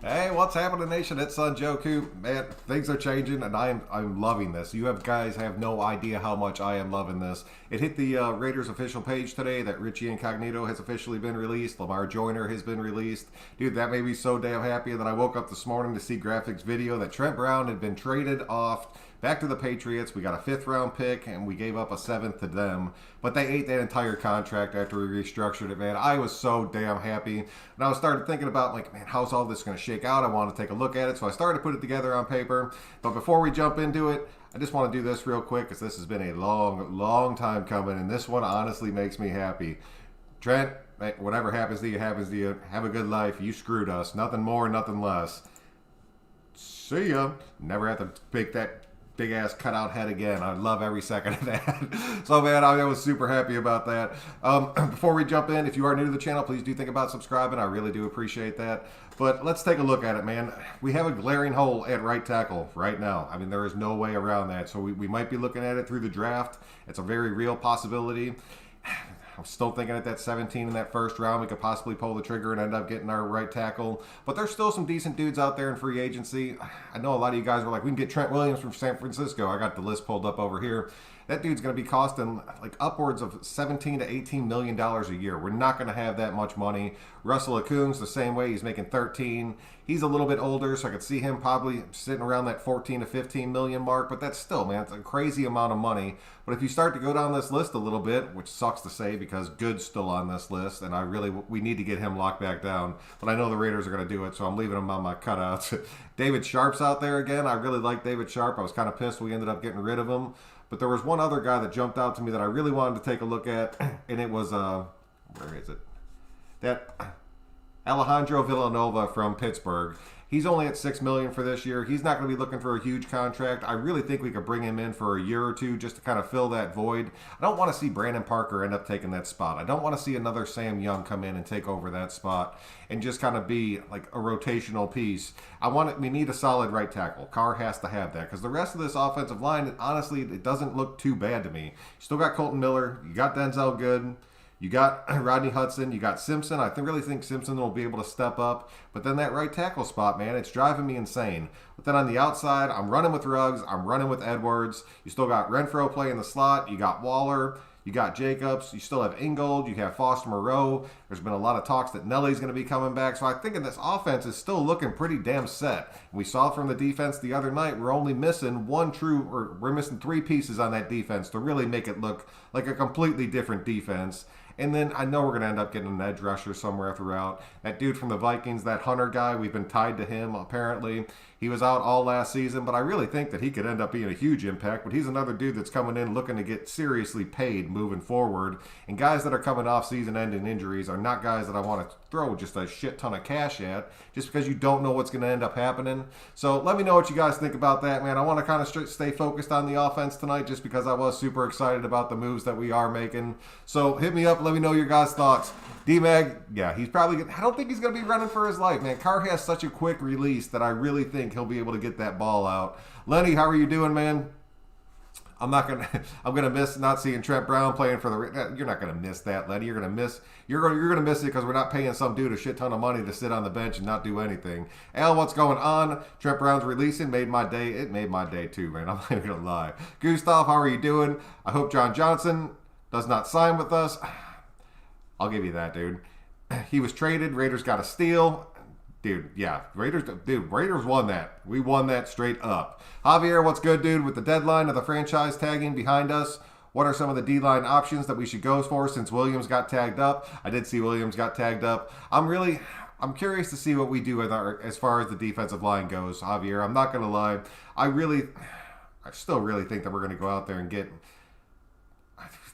Hey, what's happening, nation? It's Son Joku. Man, things are changing, and I'm loving this. You guys have no idea how much I am loving this. It hit the Raiders official page today that Richie Incognito has officially been released. Lamar Joyner has been released. Dude, that made me so damn happy that I woke up this morning to see graphics video that Trent Brown had been traded off back to the Patriots. We got a 5th round pick, and we gave up a 7th to them. But they ate that entire contract after we restructured it, man. I was so damn happy. And I started thinking about, like, man, how's all this going to shake out? I want to take a look at it. So I started to put it together on paper. But before we jump into it, I just want to do this real quick because this has been a long time coming. And this one honestly makes me happy. Trent, whatever happens to you, happens to you. Have a good life. You screwed us. Nothing more, nothing less. See ya. Never have to pick that big ass cutout head again. I love every second of that. So man, I was super happy about that. Before we jump in, if you are new to the channel, please do think about subscribing. I really do appreciate that. But let's take a look at it, man. We have a glaring hole at right tackle right now. I mean, there is no way around that. So we might be looking at it through the draft. It's a very real possibility. I'm still thinking at that 17 in that first round, we could possibly pull the trigger and end up getting our right tackle. But there's still some decent dudes out there in free agency. I know a lot of you guys were like, we can get Trent Williams from San Francisco. I got the list pulled up over here. That dude's going to be costing like upwards of $17 to $18 million a year. We're not going to have that much money. Russell Okung's the same way. He's making 13. He's a little bit older, so I could see him probably sitting around that 14 to 15 million mark. But that's still, man, it's a crazy amount of money. But if you start to go down this list a little bit, which sucks to say because Good's still on this list, and we need to get him locked back down. But I know the Raiders are going to do it, so I'm leaving him on my cutouts. David Sharp's out there again. I really like David Sharp. I was kind of pissed we ended up getting rid of him. But there was one other guy that jumped out to me that I really wanted to take a look at, and it was, where is it? That Alejandro Villanova from Pittsburgh. He's only at $6 million for this year. He's not going to be looking for a huge contract. I really think we could bring him in for a year or two just to kind of fill that void. I don't want to see Brandon Parker end up taking that spot. I don't want to see another Sam Young come in and take over that spot and just kind of be like a rotational piece. We need a solid right tackle. Carr has to have that because the rest of this offensive line, honestly, it doesn't look too bad to me. You still got Colton Miller. You got Denzel Good. You got Rodney Hudson. You got Simpson. I really think Simpson will be able to step up. But then that right tackle spot, man, it's driving me insane. But then on the outside, I'm running with Ruggs. I'm running with Edwards. You still got Renfro playing the slot. You got Waller. You got Jacobs. You still have Ingold. You have Foster Moreau. There's been a lot of talks that Nelly's going to be coming back. So I think this offense is still looking pretty damn set. We saw from the defense the other night, we're only missing we're missing 3 pieces on that defense to really make it look like a completely different defense. And then I know we're going to end up getting an edge rusher somewhere throughout. That dude from the Vikings, that Hunter guy, we've been tied to him apparently. He was out all last season, but I really think that he could end up being a huge impact. But he's another dude that's coming in looking to get seriously paid moving forward. And guys that are coming off season-ending injuries are not guys that I want to throw just a shit ton of cash at just because you don't know what's going to end up happening. So let me know what you guys think about that, man. I want to kind of stay focused on the offense tonight just because I was super excited about the moves that we are making. So hit me up. Let me know your guys' thoughts. D-Mag, yeah, I don't think he's going to be running for his life, man. Carr has such a quick release that I really think he'll be able to get that ball out. Lenny, how are you doing, man? I'm gonna miss not seeing Trent Brown playing for the. You're not gonna miss that, Lenny. You're gonna miss it because we're not paying some dude a shit ton of money to sit on the bench and not do anything. Al, what's going on? Trent Brown's releasing made my day. It made my day too, man. I'm not even gonna lie. Gustav, how are you doing? I hope John Johnson does not sign with us. I'll give you that, dude. He was traded. Raiders got a steal. Dude, yeah. Raiders won that. We won that straight up. Javier, what's good, dude? With the deadline of the franchise tagging behind us, what are some of the D-line options that we should go for since Williams got tagged up? I did see Williams got tagged up. I'm curious to see what we do as far as the defensive line goes, Javier. I'm not going to lie. I still really think that we're going to go out there and get...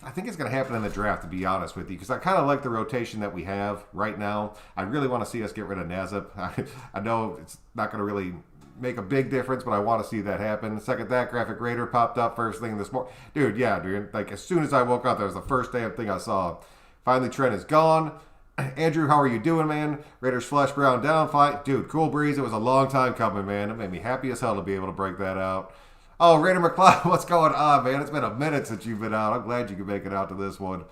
I think it's going to happen in the draft, to be honest with you, because I kind of like the rotation that we have right now. I really want to see us get rid of Nazep. I know it's not going to really make a big difference, but I want to see that happen. Second, that graphic Raider popped up first thing this morning. Dude, yeah, dude. Like, as soon as I woke up, that was the first damn thing I saw. Finally, Trent is gone. Andrew, how are you doing, man? Raiders flush Brown down fight. Dude, cool breeze. It was a long time coming, man. It made me happy as hell to be able to break that out. Oh, Raider McLeod, what's going on, man? It's been a minute since you've been out. I'm glad you could make it out to this one.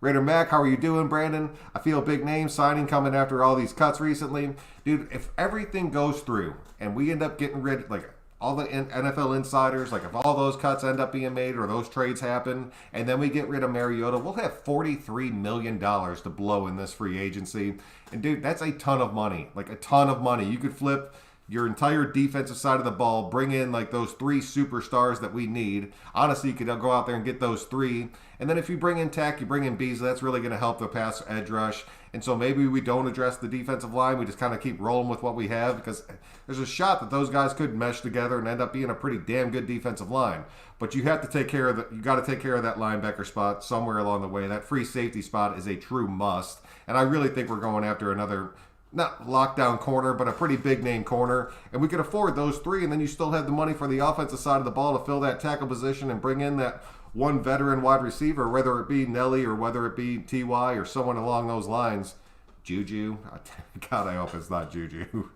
Raider Mac, how are you doing, Brandon? I feel a big name signing coming after all these cuts recently. Dude, if everything goes through and we end up getting rid, like all the NFL insiders, like if all those cuts end up being made or those trades happen, and then we get rid of Mariota, we'll have $43 million to blow in this free agency. And dude, that's a ton of money, like a ton of money. You could flip your entire defensive side of the ball, bring in like those 3 superstars that we need. Honestly, you could go out there and get those 3. And then if you bring in Tech, you bring in Beasley, that's really going to help the pass edge rush. And so maybe we don't address the defensive line. We just kind of keep rolling with what we have because there's a shot that those guys could mesh together and end up being a pretty damn good defensive line. But you have to take care of you got to take care of that linebacker spot somewhere along the way. That free safety spot is a true must. And I really think we're going after another, not lockdown corner, but a pretty big name corner. And we could afford those 3, and then you still have the money for the offensive side of the ball to fill that tackle position and bring in that one veteran wide receiver, whether it be Nelly or whether it be T.Y. or someone along those lines. Juju. God, I hope it's not Juju.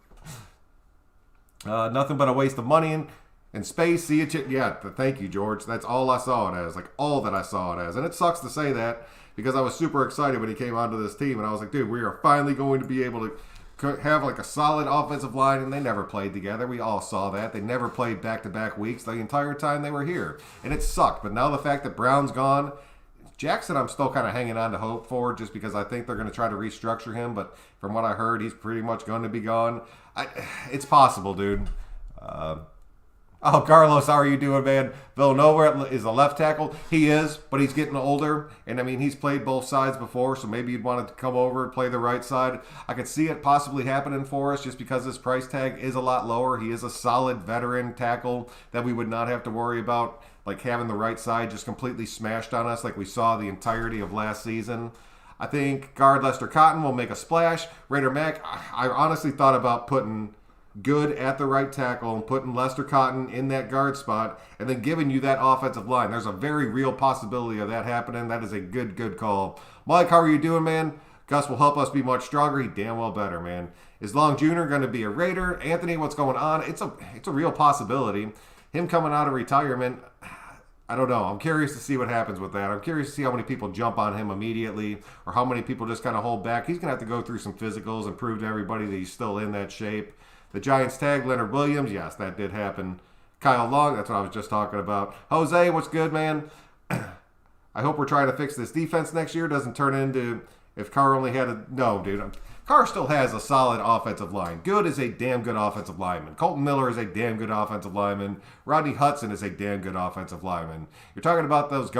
Nothing but a waste of money and space. See you. Yeah, thank you, George. That's all I saw it as. Like, all that I saw it as. And it sucks to say that, because I was super excited when he came onto this team, and I was like, dude, we are finally going to be able to have like a solid offensive line, and they never played together. We all saw that. They never played back-to-back weeks the entire time they were here, and it sucked. But now the fact that Brown's gone, Jackson I'm still kind of hanging on to hope for, just because I think they're going to try to restructure him, but from what I heard, he's pretty much going to be gone. It's possible, dude. Oh, Carlos, how are you doing, man? Villanova is a left tackle. He is, but he's getting older. And, I mean, he's played both sides before, so maybe you'd want to come over and play the right side. I could see it possibly happening for us just because his price tag is a lot lower. He is a solid veteran tackle that we would not have to worry about, like, having the right side just completely smashed on us like we saw the entirety of last season. I think guard Lester Cotton will make a splash. Raider Mac, I honestly thought about putting Good at the right tackle and putting Lester Cotton in that guard spot and then giving you that offensive line. There's a very real possibility of that happening. That is a good call. Mike, how are you doing, man? Gus will help us be much stronger. He damn well better, man. Is Long Jr. going to be a Raider? Anthony, what's going on? It's a real possibility. Him coming out of retirement, I don't know. I'm curious to see what happens with that. I'm curious to see how many people jump on him immediately or how many people just kind of hold back. He's going to have to go through some physicals and prove to everybody that he's still in that shape. The Giants tag Leonard Williams. Yes, that did happen. Kyle Long, that's what I was just talking about. Jose, what's good, man? I hope we're trying to fix this defense next year. Doesn't turn into if Carr only had a... No, dude. Carr still has a solid offensive line. Good is a damn good offensive lineman. Colton Miller is a damn good offensive lineman. Rodney Hudson is a damn good offensive lineman. You're talking about those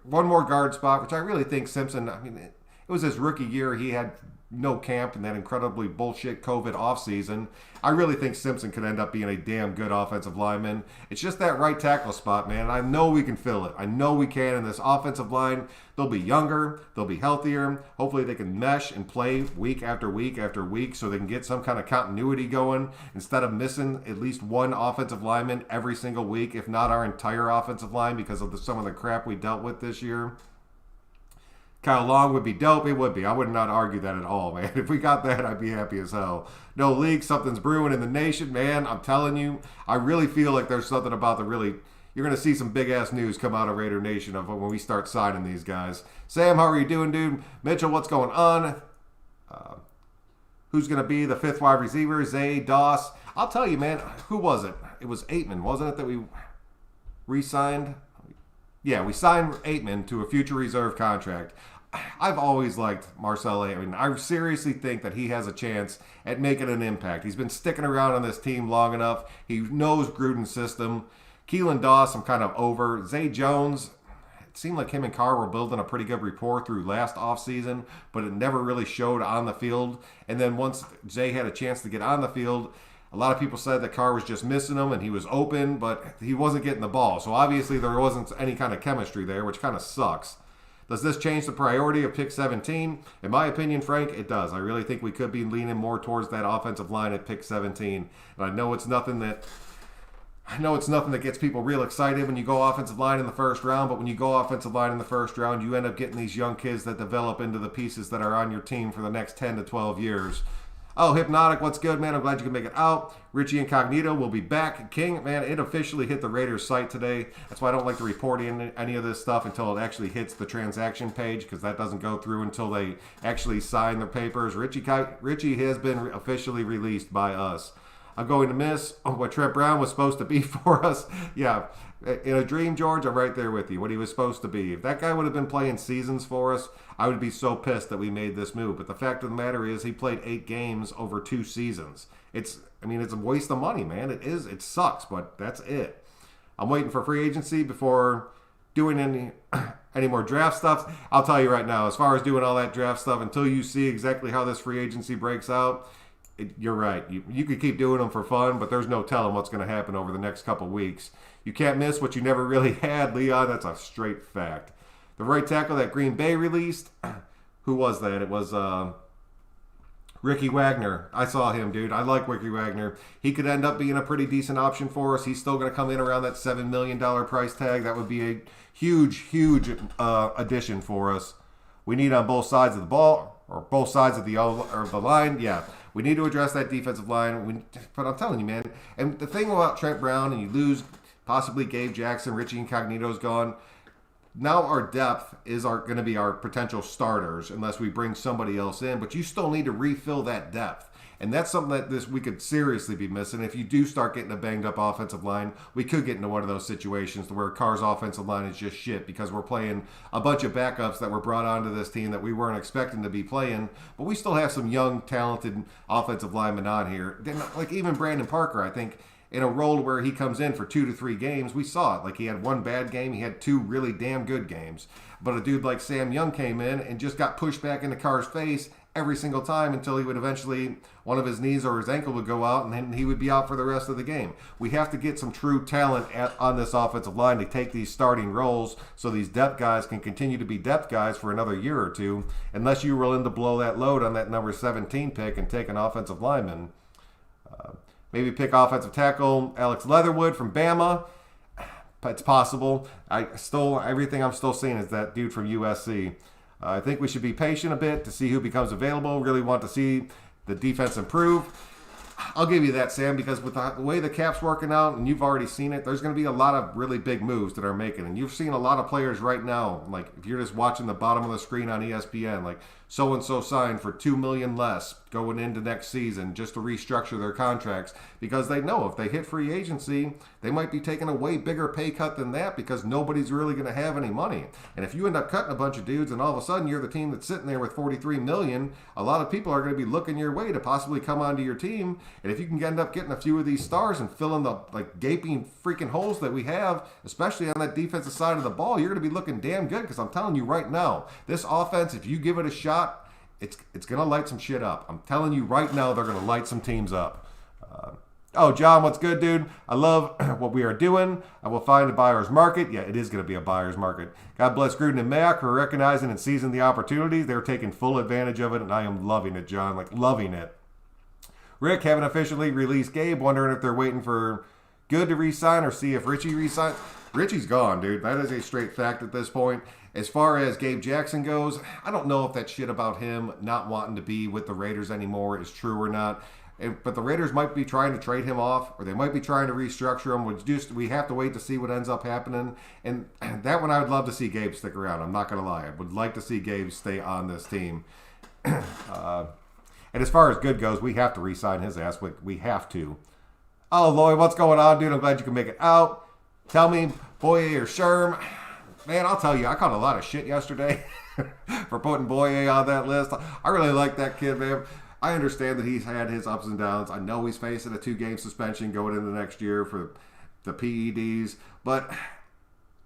one more guard spot, which I really think Simpson... I mean, it was his rookie year. He had no camp in that incredibly bullshit COVID offseason. I really think Simpson could end up being a damn good offensive lineman. It's just that right tackle spot, man. I know we can fill it. I know we can in this offensive line. They'll be younger. They'll be healthier. Hopefully they can mesh and play week after week after week so they can get some kind of continuity going instead of missing at least one offensive lineman every single week, if not our entire offensive line because of some of the crap we dealt with this year. Kyle Long would be dope. It would be. I would not argue that at all, man. If we got that, I'd be happy as hell. No league, something's brewing in the nation, man. I'm telling you, I really feel like there's something about you're going to see some big-ass news come out of Raider Nation of when we start signing these guys. Sam, how are you doing, dude? Mitchell, what's going on? Who's going to be the fifth wide receiver? Zay, Doss. I'll tell you, man. Who was it? It was Aitman, wasn't it, that we re-signed? Yeah, we signed Aitman to a future reserve contract. I've always liked Marcel Aitman. I mean, I seriously think that he has a chance at making an impact. He's been sticking around on this team long enough. He knows Gruden's system. Keelan Doss, I'm kind of over. Zay Jones, it seemed like him and Carr were building a pretty good rapport through last offseason, but it never really showed on the field. And then once Zay had a chance to get on the field, a lot of people said that Carr was just missing him and he was open, but he wasn't getting the ball. So obviously there wasn't any kind of chemistry there, which kind of sucks. Does this change the priority of pick 17? In my opinion, Frank, it does. I really think we could be leaning more towards that offensive line at pick 17. And I know it's nothing that gets people real excited when you go offensive line in the first round, but when you go offensive line in the first round, you end up getting these young kids that develop into the pieces that are on your team for the next 10 to 12 years. Oh, Hypnotic, what's good, man? I'm glad you can make it out. Richie Incognito will be back. King, man, it officially hit the Raiders site today. That's why I don't like to report any of this stuff until it actually hits the transaction page, because that doesn't go through until they actually sign their papers. Richie has been officially released by us. I'm going to miss what Trent Brown was supposed to be for us. Yeah, in a dream, George, I'm right there with you. What he was supposed to be. If that guy would have been playing seasons for us, I would be so pissed that we made this move. But the fact of the matter is, he played 8 games over 2 seasons. It's a waste of money, man. It is. It sucks, but that's it. I'm waiting for free agency before doing any more draft stuff. I'll tell you right now, as far as doing all that draft stuff, until you see exactly how this free agency breaks out, you're right. You could keep doing them for fun, but there's no telling what's going to happen over the next couple weeks. You can't miss what you never really had, Leon. That's a straight fact. The right tackle that Green Bay released, who was that? It was Ricky Wagner. I saw him, dude. I like Ricky Wagner. He could end up being a pretty decent option for us. He's still going to come in around that $7 million price tag. That would be a huge addition for us. We need on both sides of the ball, or both sides of the line. Yeah, we need to address that defensive line. But I'm telling you, man. And the thing about Trent Brown, and you lose possibly Gabe Jackson, Richie Incognito's gone. Now our depth is going to be our potential starters unless we bring somebody else in. But you still need to refill that depth. And that's something that we could seriously be missing. If you do start getting a banged-up offensive line, we could get into one of those situations where Carr's offensive line is just shit because we're playing a bunch of backups that were brought onto this team that we weren't expecting to be playing. But we still have some young, talented offensive linemen on here. Like even Brandon Parker, I think, in a role where he comes in for 2 to 3 games, we saw it. Like he had 1 bad game, he had 2 really damn good games. But a dude like Sam Young came in and just got pushed back into Carr's face every single time until he would eventually, one of his knees or his ankle would go out and then he would be out for the rest of the game. We have to get some true talent on this offensive line to take these starting roles so these depth guys can continue to be depth guys for another year or two, unless you're willing to blow that load on that number 17 pick and take an offensive lineman. Maybe pick offensive tackle Alex Leatherwood from Bama. It's possible. Everything I'm still seeing is that dude from USC. I think we should be patient a bit to see who becomes available. Really want to see the defense improve. I'll give you that, Sam, because with the way the cap's working out, and you've already seen it, there's going to be a lot of really big moves that are making. And you've seen a lot of players right now, like if you're just watching the bottom of the screen on ESPN, like so-and-so signed for $2 million less going into next season just to restructure their contracts because they know if they hit free agency, they might be taking a way bigger pay cut than that because nobody's really going to have any money. And if you end up cutting a bunch of dudes and all of a sudden you're the team that's sitting there with $43 million, a lot of people are going to be looking your way to possibly come onto your team. And if you can end up getting a few of these stars and filling the gaping freaking holes that we have, especially on that defensive side of the ball, you're going to be looking damn good because I'm telling you right now, this offense, if you give it a shot, it's going to light some shit up. I'm telling you right now, they're going to light some teams up. John, what's good, dude? I love what we are doing. I will find a buyer's market. Yeah, it is going to be a buyer's market. God bless Gruden and Mack for recognizing and seizing the opportunities. They're taking full advantage of it, and I am loving it, John. Loving it. Rick, haven't officially released Gabe. Wondering if they're waiting for Good to re-sign or see if Richie re-signs. Richie's gone, dude. That is a straight fact at this point. As far as Gabe Jackson goes, I don't know if that shit about him not wanting to be with the Raiders anymore is true or not. But the Raiders might be trying to trade him off, or they might be trying to restructure him. We have to wait to see what ends up happening. And that one, I would love to see Gabe stick around. I'm not going to lie. I would like to see Gabe stay on this team. And as far as Good goes, we have to re-sign his ass. We have to. Oh, Lloyd, what's going on, dude? I'm glad you can make it out. Tell me, Boye or Sherm. Man, I'll tell you, I caught a lot of shit yesterday for putting Boye on that list. I really like that kid, man. I understand that he's had his ups and downs. I know he's facing a 2-game suspension going into next year for the PEDs, but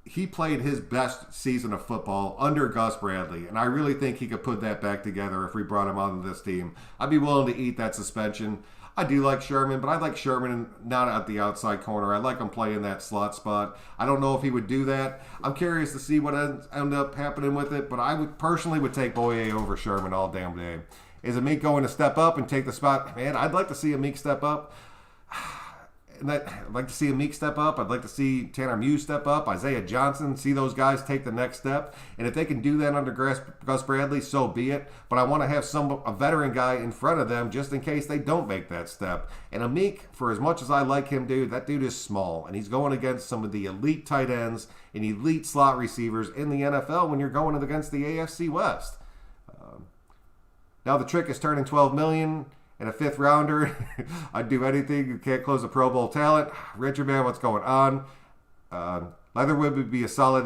he played his best season of football under Gus Bradley, and I really think he could put that back together if we brought him onto this team. I'd be willing to eat that suspension. I do like Sherman, but I like Sherman not at the outside corner. I like him playing that slot spot. I don't know if he would do that. I'm curious to see what end up happening with it, but I would personally take Boye over Sherman all damn day. Is Meek going to step up and take the spot? Man, I'd like to see Meek step up. And I'd like to see Meek step up. I'd like to see Tanner Muse step up. Isaiah Johnson, see those guys take the next step. And if they can do that under Gus Bradley, so be it. But I want to have a veteran guy in front of them just in case they don't make that step. And Meek, for as much as I like him, dude, that dude is small. And he's going against some of the elite tight ends and elite slot receivers in the NFL when you're going against the AFC West. Now the trick is turning $12 million and a fifth rounder. I'd do anything. You can't close a Pro Bowl talent. Richard, man, what's going on? Leatherwood would be as solid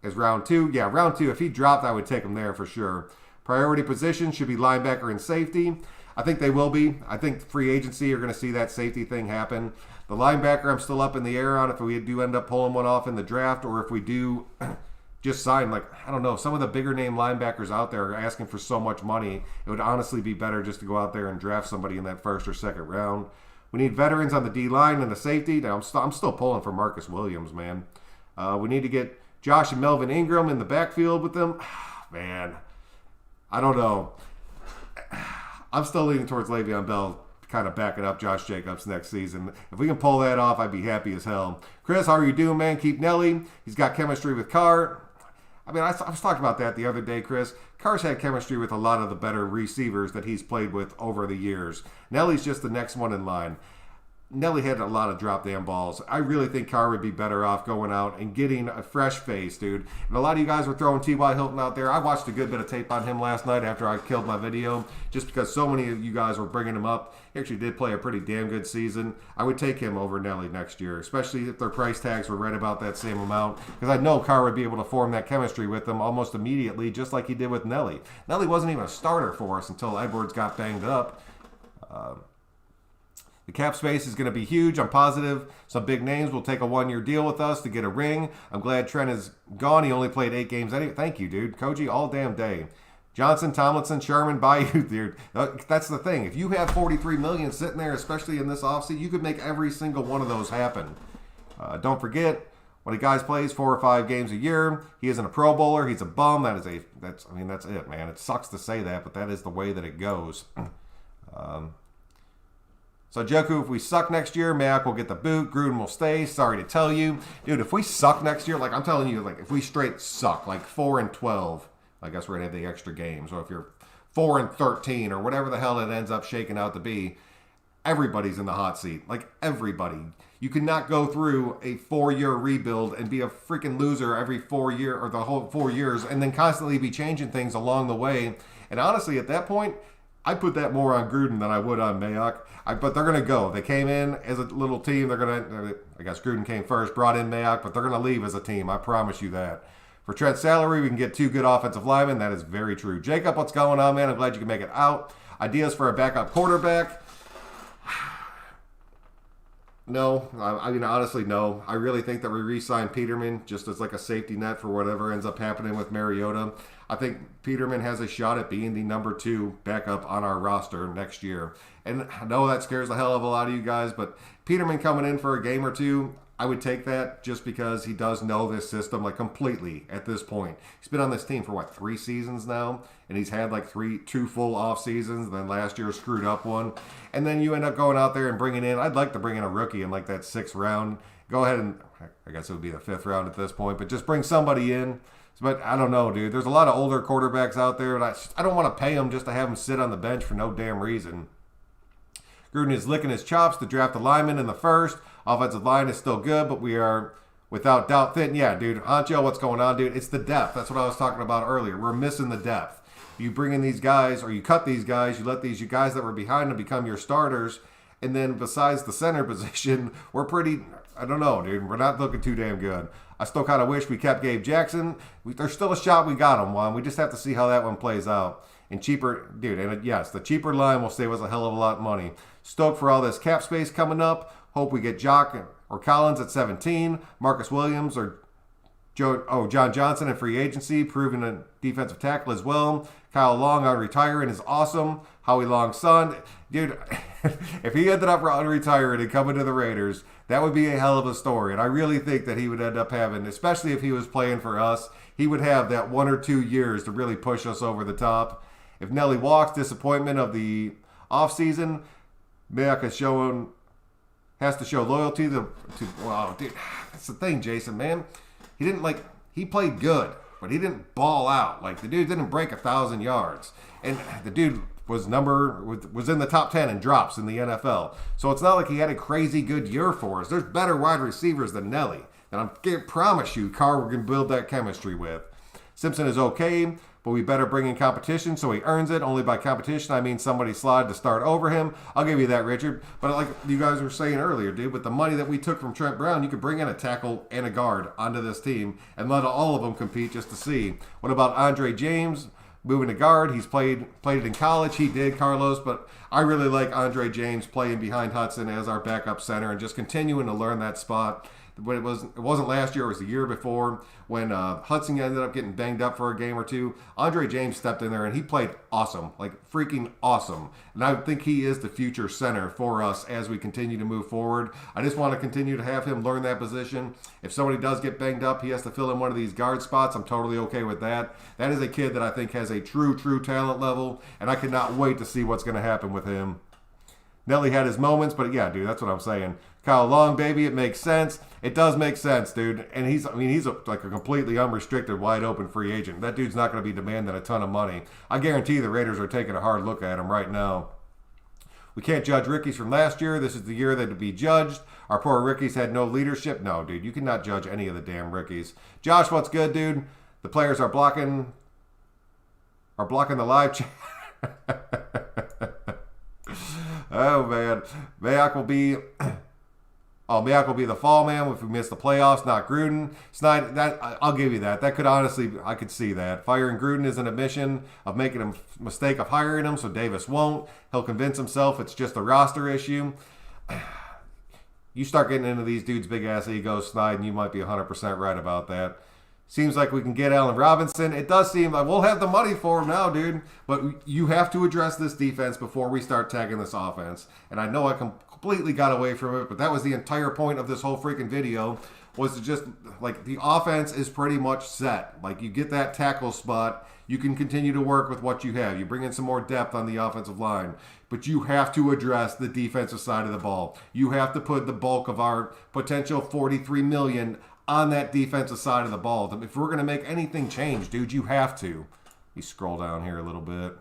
as round 2. Yeah, round 2. If he dropped, I would take him there for sure. Priority position should be linebacker and safety. I think they will be. I think free agency, you're going to see that safety thing happen. The linebacker, I'm still up in the air on if we do end up pulling one off in the draft, or if we do just sign, like, I don't know, some of the bigger name linebackers out there are asking for so much money. It would honestly be better just to go out there and draft somebody in that first or second round. We need veterans on the D-line and the safety. Now, I'm still pulling for Marcus Williams, man. We need to get Josh and Melvin Ingram in the backfield with them. Man, I don't know. I'm still leaning towards Le'Veon Bell kind of backing up Josh Jacobs next season. If we can pull that off, I'd be happy as hell. Chris, how are you doing, man? Keep Nelly. He's got chemistry with Carr. I mean, I was talking about that the other day, Chris. Carr's had chemistry with a lot of the better receivers that he's played with over the years. Nelly's just the next one in line. Nelly had a lot of drop-down balls. I really think Carr would be better off going out and getting a fresh face, dude. And a lot of you guys were throwing T.Y. Hilton out there. I watched a good bit of tape on him last night after I killed my video, just because so many of you guys were bringing him up. He actually did play a pretty damn good season. I would take him over Nelly next year, especially if their price tags were right about that same amount, because I know Carr would be able to form that chemistry with them almost immediately, just like he did with Nelly. Nelly wasn't even a starter for us until Edwards got banged up. The cap space is going to be huge. I'm positive some big names will take a one-year deal with us to get a ring. I'm glad Trent is gone. He only played 8 games anyway. Thank you, dude. Koji all damn day. Johnson, Tomlinson, Sherman, Bayou, dude. That's the thing. If you have $43 million sitting there, especially in this offseason, you could make every single one of those happen. Don't forget, when a guy plays 4 or 5 games a year, he isn't a Pro Bowler. He's a bum. That's it, man. It sucks to say that, but that is the way that it goes. So, Joku, if we suck next year, Mayock will get the boot. Gruden will stay. Sorry to tell you. Dude, if we suck next year, like I'm telling you, like if we straight suck, like 4-12, I guess we're going to have the extra games. Or if you're 4-13 or whatever the hell it ends up shaking out to be, everybody's in the hot seat. Like everybody. You cannot go through a 4-year rebuild and be a freaking loser every 4 year or the whole 4 years and then constantly be changing things along the way. And honestly, at that point, I put that more on Gruden than I would on Mayock. But they're going to go. They came in as a little team. They're going to, I guess Gruden came first, brought in Mayock, but they're going to leave as a team. I promise you that. For Trent's salary, we can get 2 good offensive linemen. That is very true. Jacob, what's going on, man? I'm glad you can make it out. Ideas for a backup quarterback? No. I mean, honestly, no. I really think that we re-sign Peterman just as like a safety net for whatever ends up happening with Mariota. I think Peterman has a shot at being the number 2 backup on our roster next year. And I know that scares the hell of a lot of you guys, but Peterman coming in for a game or 2, I would take that just because he does know this system like completely at this point. He's been on this team for 3 seasons now, and he's had like 2 full off seasons, and then last year screwed up one. And then you end up going out there and bringing in, I'd like to bring in a rookie in like that 6th round. Go ahead and, I guess it would be the 5th round at this point, but just bring somebody in. But I don't know, dude. There's a lot of older quarterbacks out there, and I don't want to pay them just to have them sit on the bench for no damn reason. Gruden is licking his chops to draft a lineman in the first. Offensive line is still good, but we are without doubt thin. Yeah, dude. Honcho, what's going on, dude? It's the depth. That's what I was talking about earlier. We're missing the depth. You bring in these guys, or you cut these guys, you let these guys that were behind them become your starters, and then besides the center position, we're pretty, I don't know, dude. We're not looking too damn good. I still kind of wish we kept Gabe Jackson. There's still a shot we got him, Juan. We just have to see how that one plays out. And cheaper, dude, and yes, the cheaper line will save us a hell of a lot of money. Stoked for all this cap space coming up. Hope we get Jock or Collins at 17, Marcus Williams or John Johnson in free agency, proving a defensive tackle as well. Kyle Long on retiring is awesome. Howie Long's son. Dude, if he ended up retiring and coming to the Raiders, that would be a hell of a story. And I really think that he would end up having, especially if he was playing for us, he would have that 1 or 2 years to really push us over the top. If Nelly walks, disappointment of the offseason, Mayock has shown has to show loyalty to wow, dude, that's the thing, Jason, man. He played good, but he didn't ball out. Like, the dude didn't break 1,000 yards. And the dude was in the top 10 in drops in the NFL. So it's not like he had a crazy good year for us. There's better wide receivers than Nelly. And I can promise you, Carr can build that chemistry with. Simpson is okay, but we better bring in competition so he earns it. Only by competition, I mean somebody slide to start over him. I'll give you that, Richard. But like you guys were saying earlier, dude, with the money that we took from Trent Brown, you could bring in a tackle and a guard onto this team and let all of them compete just to see. What about Andre James? Moving to guard, he's played it in college. He did, Carlos, but I really like Andre James playing behind Hudson as our backup center and just continuing to learn that spot. But it wasn't last year, it was the year before when Hudson ended up getting banged up for a game or two. Andre James stepped in there and he played awesome, like freaking awesome. And I think he is the future center for us as we continue to move forward. I just want to continue to have him learn that position. If somebody does get banged up, he has to fill in one of these guard spots. I'm totally okay with that. That is a kid that I think has a true talent level, and I cannot wait to see what's going to happen with him. Nelly had his moments, but yeah, dude, that's what I'm saying. Kyle Long, baby, it makes sense. It does make sense, dude. And he's like a completely unrestricted, wide open free agent. That dude's not going to be demanding a ton of money. I guarantee the Raiders are taking a hard look at him right now. We can't judge rookies from last year. This is the year that to be judged. Our poor rookies had no leadership. No, dude, you cannot judge any of the damn rookies. Josh, what's good, dude? The players are blocking the live chat. Oh man, Mayock will be the fall man if we miss the playoffs, not Gruden. Snide, that I'll give you that. That could honestly, I could see that. Firing Gruden is an admission of making a mistake of hiring him, so Davis won't. He'll convince himself it's just a roster issue. You start getting into these dudes' big ass egos, Snide, and you might be 100% right about that. Seems like we can get Allen Robinson. It does seem like we'll have the money for him now, dude. But you have to address this defense before we start tagging this offense. And I know I completely got away from it, but that was the entire point of this whole freaking video, was to just, like, the offense is pretty much set. Like, you get that tackle spot, you can continue to work with what you have. You bring in some more depth on the offensive line. But you have to address the defensive side of the ball. You have to put the bulk of our potential $43 million on that defensive side of the ball. If we're going to make anything change, dude, you have to. You scroll down here a little bit.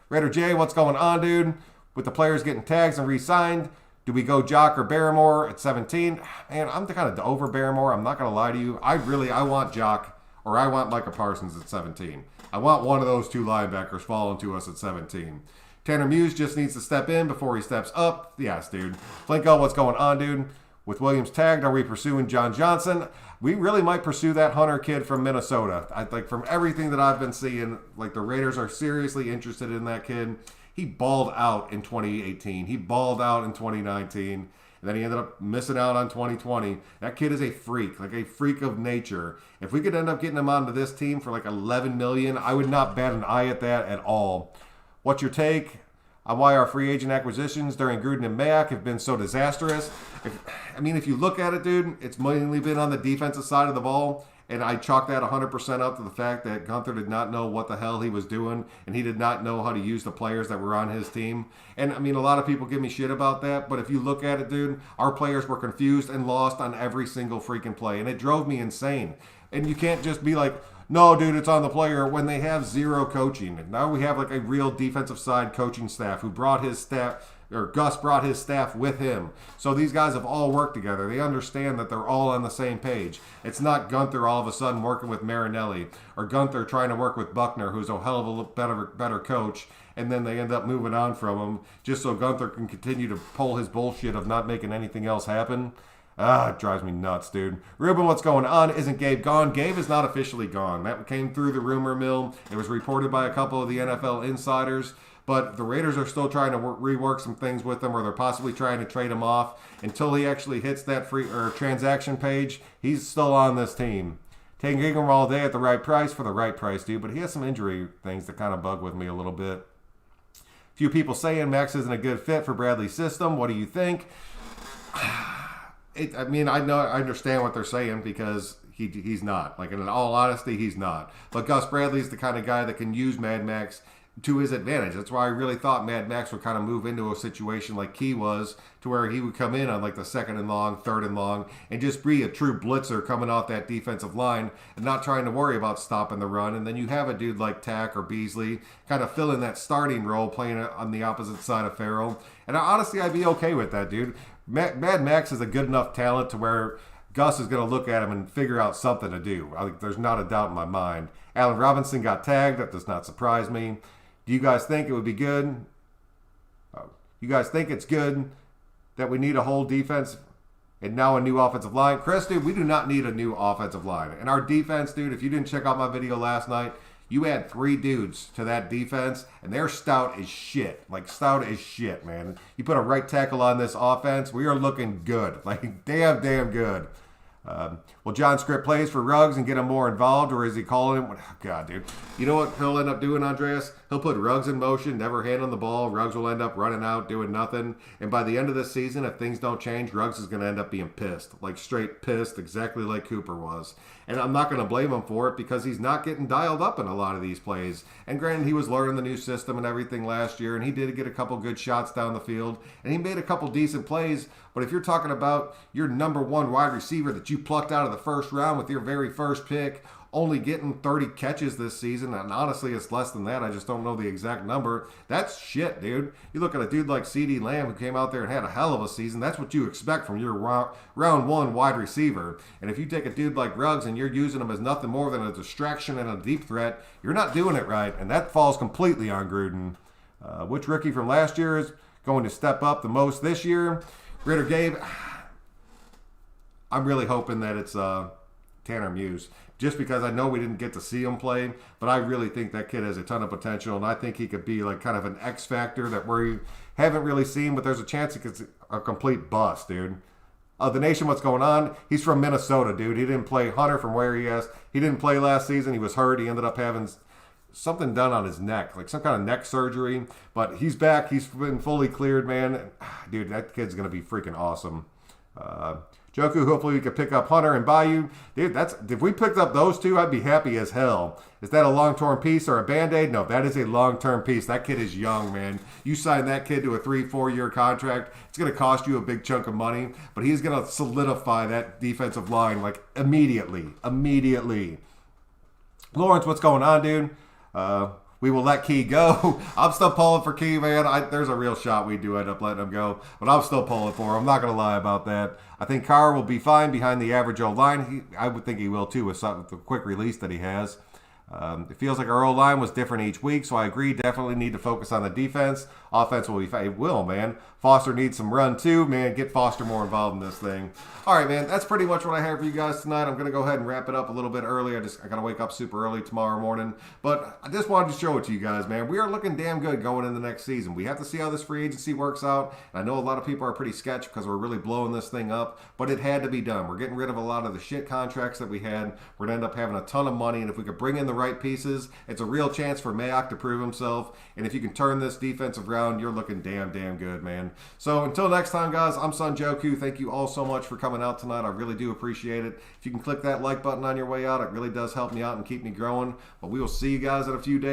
Raider J, what's going on, dude? With the players getting tags and re-signed, do we go Jock or Barrymore at 17? Man, I'm kind of over Barrymore. I'm not going to lie to you. I want Jock or I want Micah Parsons at 17. I want one of those two linebackers falling to us at 17. Tanner Muse just needs to step in before he steps up. Yes, dude. Flinko, what's going on, dude? With Williams tagged, are we pursuing John Johnson? We really might pursue that Hunter kid from Minnesota. From everything that I've been seeing, like, the Raiders are seriously interested in that kid. He balled out in 2018. He balled out in 2019. And then he ended up missing out on 2020. That kid is a freak, like a freak of nature. If we could end up getting him onto this team for like $11 million, I would not bat an eye at that at all. What's your take on why our free agent acquisitions during Gruden and Mayock have been so disastrous? If you look at it, dude, it's mainly been on the defensive side of the ball, and I chalk that 100% up to the fact that Gunther did not know what the hell he was doing, and he did not know how to use the players that were on his team. And, a lot of people give me shit about that, but if you look at it, dude, our players were confused and lost on every single freaking play, and it drove me insane. And you can't just be like, no, dude, it's on the player when they have zero coaching. And now we have like a real defensive side coaching staff who brought his staff, or Gus brought his staff with him. So these guys have all worked together. They understand that they're all on the same page. It's not Gunther all of a sudden working with Marinelli, or Gunther trying to work with Buckner, who's a hell of a better coach, and then they end up moving on from him just so Gunther can continue to pull his bullshit of not making anything else happen. It drives me nuts, dude. Ruben, what's going on? Isn't Gabe gone? Gabe is not officially gone. That came through the rumor mill. It was reported by a couple of the NFL insiders. But the Raiders are still trying to rework some things with him, or they're possibly trying to trade him off. Until he actually hits that free or transaction page, he's still on this team. Taking him all day at the right price for the right price, dude. But he has some injury things that kind of bug with me a little bit. Few people saying Max isn't a good fit for Bradley's system. What do you think? I understand what they're saying because he's not. Like, in all honesty, he's not. But Gus Bradley's the kind of guy that can use Mad Max to his advantage. That's why I really thought Mad Max would kind of move into a situation like Key was, to where he would come in on like the second and long, third and long, and just be a true blitzer coming off that defensive line and not trying to worry about stopping the run. And then you have a dude like Tack or Beasley kind of filling that starting role, playing on the opposite side of Farrell. And honestly, I'd be okay with that, dude. Mad Max is a good enough talent to where Gus is going to look at him and figure out something to do. There's not a doubt in my mind. Allen Robinson got tagged. That does not surprise me. Do you guys think it would be good? You guys think it's good that we need a whole defense and now a new offensive line? Chris, dude, we do not need a new offensive line. And our defense, dude, if you didn't check out my video last night, you add 3 dudes to that defense, and they're stout as shit. Like, stout as shit, man. You put a right tackle on this offense, we are looking good. Like, damn good. Will John Script plays for Ruggs and get him more involved, or is he calling him? Oh, God, dude. You know what he'll end up doing, Andreas? He'll put Ruggs in motion, never handling the ball. Ruggs will end up running out, doing nothing. And by the end of this season, if things don't change, Ruggs is going to end up being pissed. Like, straight pissed, exactly like Cooper was. And I'm not going to blame him for it because he's not getting dialed up in a lot of these plays. And granted, he was learning the new system and everything last year, and he did get a couple good shots down the field, and he made a couple decent plays. But if you're talking about your number 1 wide receiver that you plucked out of the first round with your very first pick, only getting 30 catches this season, and honestly it's less than that, I just don't know the exact number, that's shit, dude. You look at a dude like CeeDee Lamb who came out there and had a hell of a season. That's what you expect from your round 1 wide receiver. And if you take a dude like Ruggs and you're using him as nothing more than a distraction and a deep threat, you're not doing it right, and that falls completely on Gruden. Which rookie from last year is going to step up the most this year? Ritter Gabe, I'm really hoping that it's Tanner Muse, just because I know we didn't get to see him play, but I really think that kid has a ton of potential, and I think he could be like kind of an X factor that we haven't really seen, but there's a chance he could a complete bust, dude. The Nation, what's going on? He's from Minnesota, dude. He didn't play. Hunter from where he is. He didn't play last season. He was hurt. He ended up having something done on his neck, like some kind of neck surgery, but he's back. He's been fully cleared, man. Dude, that kid's going to be freaking awesome. Joku, hopefully we could pick up Hunter and Bayou. Dude, if we picked up those 2, I'd be happy as hell. Is that a long-term piece or a Band-Aid? No, that is a long-term piece. That kid is young, man. You sign that kid to a 3-4 year contract, it's going to cost you a big chunk of money, but he's going to solidify that defensive line like immediately. Lawrence, what's going on, dude? We will let Key go. I'm still pulling for Key, man. There's a real shot we do end up letting him go, but I'm still pulling for him. I'm not going to lie about that. I think Carr will be fine behind the average O-line. I would think he will too with the quick release that he has. It feels like our O-line was different each week, so I agree. Definitely need to focus on the defense. Offense will be fine. It will, man. Foster needs some run too, man. Get Foster more involved in this thing. All right, man. That's pretty much what I have for you guys tonight. I'm gonna go ahead and wrap it up a little bit early. I gotta wake up super early tomorrow morning, but I just wanted to show it to you guys, man. We are looking damn good going in the next season. We have to see how this free agency works out. I know a lot of people are pretty sketchy because we're really blowing this thing up, but it had to be done. We're getting rid of a lot of the shit contracts that we had. We're gonna end up having a ton of money, and if we could bring in the right pieces, it's a real chance for Mayock to prove himself. And if you can turn this defense around, you're looking damn good, man. So until next time, guys, I'm Son Joku. Thank you all so much for coming out tonight. I really do appreciate it. If you can click that like button on your way out, it really does help me out and keep me growing. But we will see you guys in a few days.